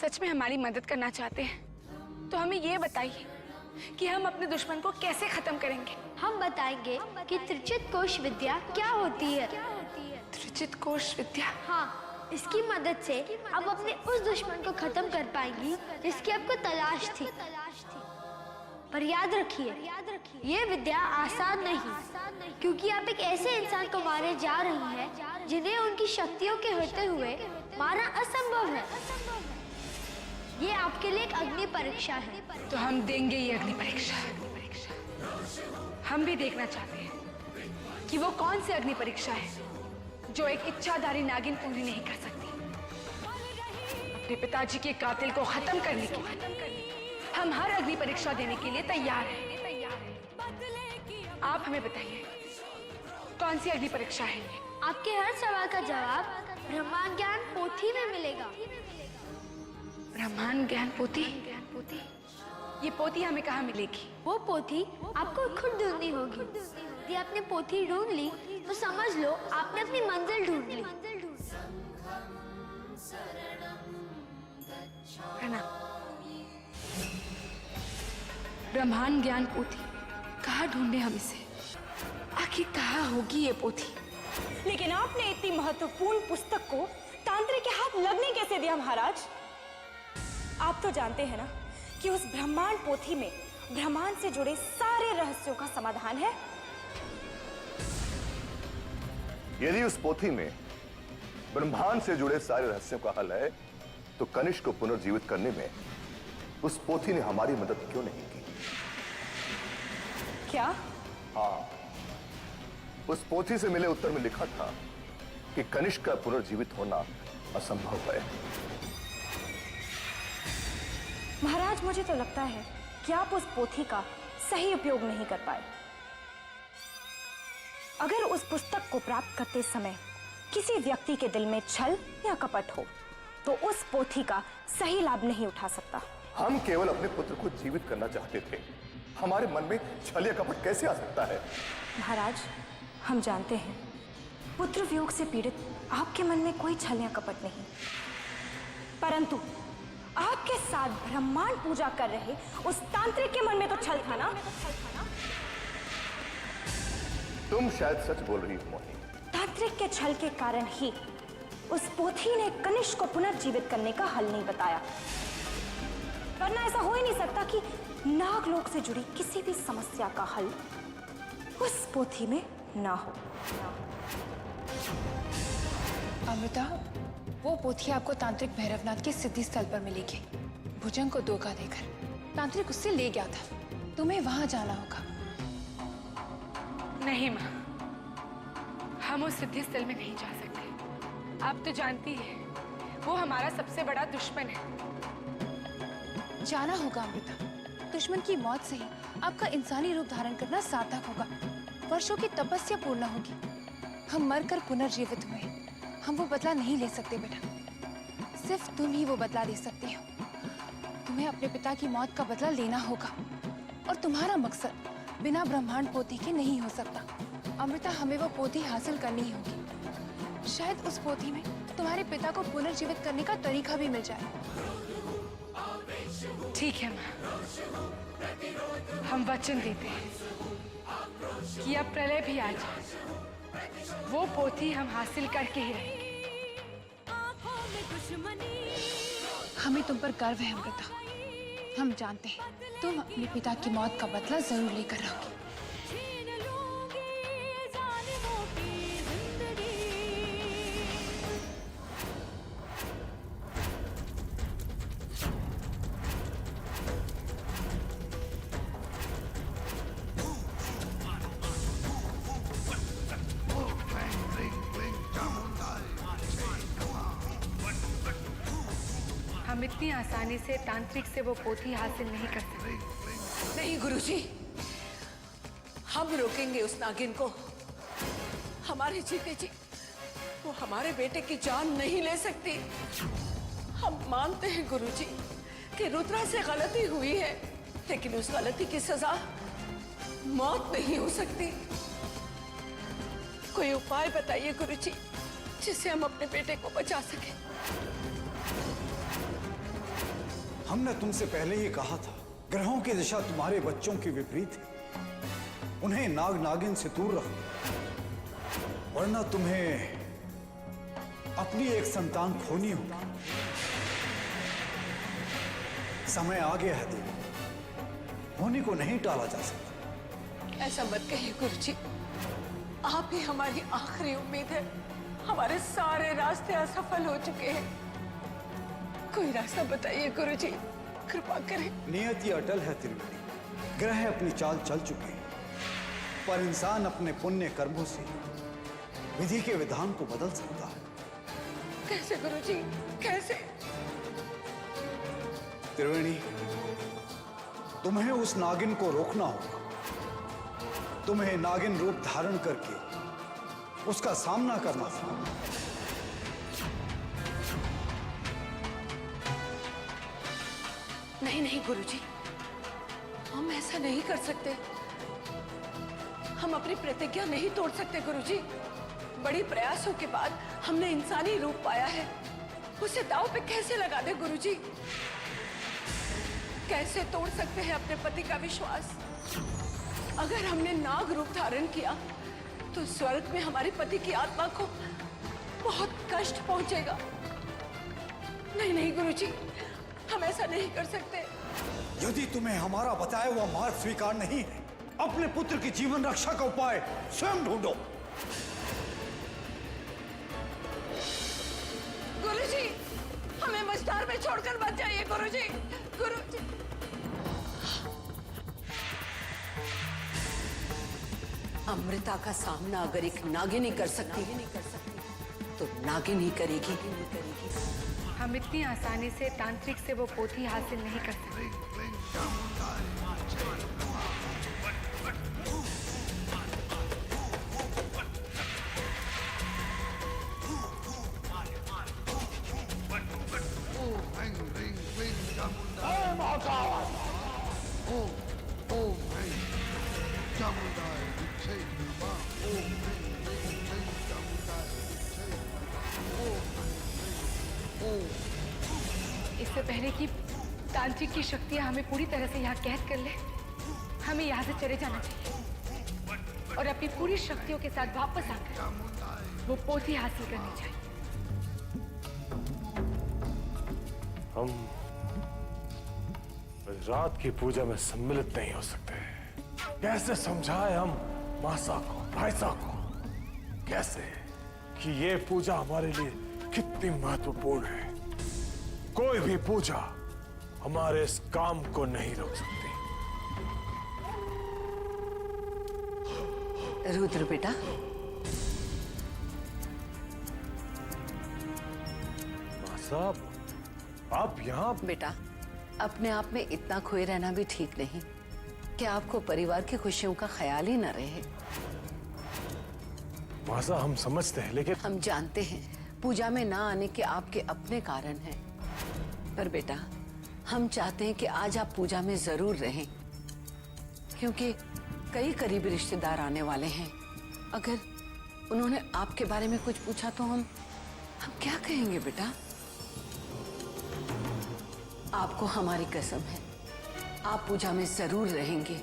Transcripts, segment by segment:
सच में हमारी मदद करना चाहते हैं तो हमें ये बताइए कि हम अपने दुश्मन को कैसे खत्म करेंगे। हम बताएंगे कि त्रिचित कोश विद्या क्या होती है। त्रिचित कोश विद्या? हाँ, इसकी मदद से आप अपने उस दुश्मन को खत्म कर पाएंगी जिसकी आपको तलाश थी। पर याद रखिए, ये विद्या आसान नहीं, क्योंकि आप एक ऐसे इंसान को मारने जा रही हैं जिन्हें उनकी शक्तियों के होते हुए मारना असंभव है। ये आपके लिए एक अग्नि परीक्षा है। तो हम देंगे ये अग्नि परीक्षा। हम भी देखना चाहते हैं कि वो कौन सी अग्नि परीक्षा है जो एक इच्छाधारी नागिन पूरी नहीं कर सकती। अपने पिताजी के कातिल को खत्म करने के लिए हम हर अग्नि परीक्षा देने के लिए तैयार हैं। आप हमें बताइए कौन सी अग्नि परीक्षा है ये? आपके हर सवाल का जवाब ब्रह्मांड ज्ञान पोथी में मिलेगा। ब्रह्मांड ज्ञान पोथी? ये पोथी हमें कहाँ मिलेगी? वो पोथी आपको खुद ढूंढनी होगी। यदि आपने पोथी ढूंढ ली तो समझ लो आपने अपनी मंजिल ढूंढ ली। ब्रह्मांड ज्ञान पोथी कहाँ ढूंढे हम इसे? आखिर कहाँ होगी ये पोथी? लेकिन आपने इतनी महत्वपूर्ण पुस्तक को तांत्रिक के हाथ लगने कैसे दिया महाराज? आप तो जानते हैं ना कि उस ब्रह्मांड पोथी में ब्रह्मांड से जुड़े सारे रहस्यों का समाधान है। यदि उस पोथी में ब्रह्मांड से जुड़े सारे रहस्यों का हल है तो कनिष्क को पुनर्जीवित करने में उस पोथी ने हमारी मदद क्यों नहीं की? क्या? हाँ, उस पोथी से मिले उत्तर में लिखा था कि कनिष्क का पुनर्जीवित होना असंभव है। महाराज, मुझे तो लगता है कि आप उस पोथी का सही उपयोग नहीं कर पाए। अगर उस पुस्तक को प्राप्त करते समय किसी व्यक्ति के दिल में छल या कपट हो तो उस पोथी का सही लाभ नहीं उठा सकता। हम केवल अपने पुत्र को जीवित करना चाहते थे। हमारे मन में छल या कपट कैसे आ सकता है? महाराज, हम जानते हैं पुत्र वियोग से पीड़ित आपके मन में कोई छल या कपट नहीं, परंतु आपके साथ ब्रह्मांड पूजा कर रहे उस तांत्रिक के मन में तो छल था ना? तुम शायद सच बोल रही हो मोहिनी। तांत्रिक के छल के कारण ही उस पोथी ने कनिष्क को पुनर्जीवित करने का हल नहीं बताया, वरना ऐसा हो ही नहीं सकता कि नागलोक से जुड़ी किसी भी समस्या का हल उस पोथी में ना हो। अमृता, वो पोथी आपको तांत्रिक भैरवनाथ के सिद्धि स्थल पर मिलेगी। भुजंग को धोखा देकर तांत्रिक उससे ले गया था। तुम्हें वहां जाना होगा। नहीं माँ, हम उस सिद्धि स्थल में नहीं जा सकते। आप तो जानती है वो हमारा सबसे बड़ा दुश्मन है। जाना होगा अमृता। दुश्मन की मौत से ही आपका इंसानी रूप धारण करना सार्थक होगा। वर्षों की तपस्या पूर्ण होगी। हम मरकर पुनर्जीवित हुए, हम वो बदला नहीं ले सकते बेटा। सिर्फ तुम ही वो बदला ले सकती हो। तुम्हें अपने पिता की मौत का बदला लेना होगा और तुम्हारा मकसद बिना ब्रह्मांड पोथी के नहीं हो सकता। अमृता, हमें वो पोथी हासिल करनी होगी। शायद उस पोथी में तुम्हारे पिता को पुनर्जीवित करने का तरीका भी मिल जाए। ठीक है माँ, हम वचन देते हैं कि अब प्रलय भी आ जाए, वो पोथी हम हासिल करके ही रहेंगे। हमें तुम पर गर्व है अमृता। हम जानते हैं तुम अपने पिता की मौत का बदला जरूर लेकर रहोगी। हम इतनी आसानी से तांत्रिक से वो पोथी हासिल नहीं कर सकते। नहीं गुरुजी, हम रोकेंगे उस नागिन को। हमारे जीते जी वो हमारे बेटे की जान नहीं ले सकती। हम मानते हैं गुरुजी कि रुद्रा से गलती हुई है, लेकिन उस गलती की सजा मौत नहीं हो सकती। कोई उपाय बताइए गुरुजी जिससे हम अपने बेटे को बचा सकें। हमने तुमसे पहले ही कहा था, ग्रहों की दिशा तुम्हारे बच्चों के विपरीत है। उन्हें नाग नागिन से दूर रखो, वरना तुम्हें अपनी एक संतान खोनी होगी। समय आ गया है देवी, होने को नहीं टाला जा सकता। ऐसा मत कहिए गुरुजी, आप ही हमारी आखिरी उम्मीद है। हमारे सारे रास्ते असफल हो चुके हैं। कोई रास्ता बताइए गुरुजी, कृपा करें। नियति अटल है त्रिवेणी, ग्रह अपनी चाल चल चुके हैं, पर इंसान अपने पुण्य कर्मों से विधि के विधान को बदल सकता है। कैसे गुरुजी, कैसे? त्रिवेणी, तुम्हें उस नागिन को रोकना होगा। तुम्हें नागिन रूप धारण करके उसका सामना करना होगा। नहीं नहीं गुरुजी, हम ऐसा नहीं कर सकते। हम अपनी प्रतिज्ञा नहीं तोड़ सकते गुरुजी। बड़ी प्रयासों के बाद हमने इंसानी रूप पाया है, उसे दांव पे कैसे लगा दे गुरुजी? कैसे तोड़ सकते हैं अपने पति का विश्वास? अगर हमने नाग रूप धारण किया तो स्वर्ग में हमारे पति की आत्मा को बहुत कष्ट पहुंचेगा। नहीं नहीं गुरुजी, हम ऐसा नहीं कर सकते। यदि तुम्हें हमारा बताया हुआ मार्ग स्वीकार नहीं है, अपने पुत्र की जीवन रक्षा का उपाय स्वयं ढूंढो। गुरुजी, हमें मझधार में छोड़कर मत जाइए गुरुजी। गुरुजी, अमृता का सामना अगर एक नागिन ही कर सकती है तो नागिन ही करेगी। हम इतनी आसानी से तांत्रिक से वो पोथी हासिल नहीं कर सकते। इससे पहले कि तांत्रिक की शक्तियां हमें पूरी तरह से यहाँ कैद कर ले, हमें यहाँ से चले जाना चाहिए और अपनी पूरी शक्तियों के साथ वापस आकर वो पोथी हासिल करनी चाहिए। हम रात की पूजा में सम्मिलित नहीं हो सकते। कैसे समझाएं हम मासा को, भाईसा को, कैसे कि ये पूजा हमारे लिए कितनी महत्वपूर्ण है। कोई भी पूजा हमारे इस काम को नहीं रोक सकती। रुद्र बेटा, मां साहब, आप यहाँ? बेटा, अपने आप में इतना खोए रहना भी ठीक नहीं कि आपको परिवार की खुशियों का ख्याल ही न रहे। मां साहब, हम समझते हैं, लेकिन हम जानते हैं पूजा में ना आने के आपके अपने कारण हैं, पर बेटा हम चाहते हैं कि आज आप पूजा में जरूर रहें, क्योंकि कई करीबी रिश्तेदार आने वाले हैं। अगर उन्होंने आपके बारे में कुछ पूछा तो हम क्या कहेंगे बेटा? आपको हमारी कसम है, आप पूजा में जरूर रहेंगे।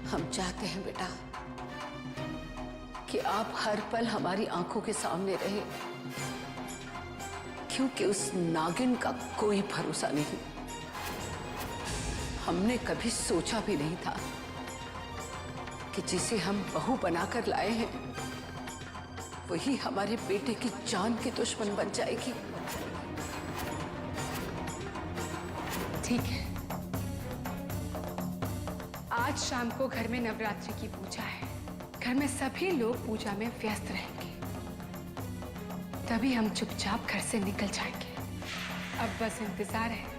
हम चाहते हैं बेटा कि आप हर पल हमारी आंखों के सामने रहें, क्योंकि उस नागिन का कोई भरोसा नहीं। हमने कभी सोचा भी नहीं था कि जिसे हम बहू बनाकर लाए हैं वही हमारे बेटे की जान की दुश्मन बन जाएगी। ठीक है, आज शाम को घर में नवरात्रि की पूजा है। घर में सभी लोग पूजा में व्यस्त रहेंगे, तभी हम चुपचाप घर से निकल जाएंगे। अब बस इंतजार है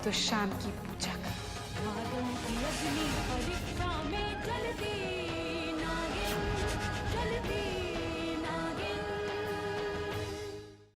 तो शाम की पूजा का। परीक्षा में जल्दी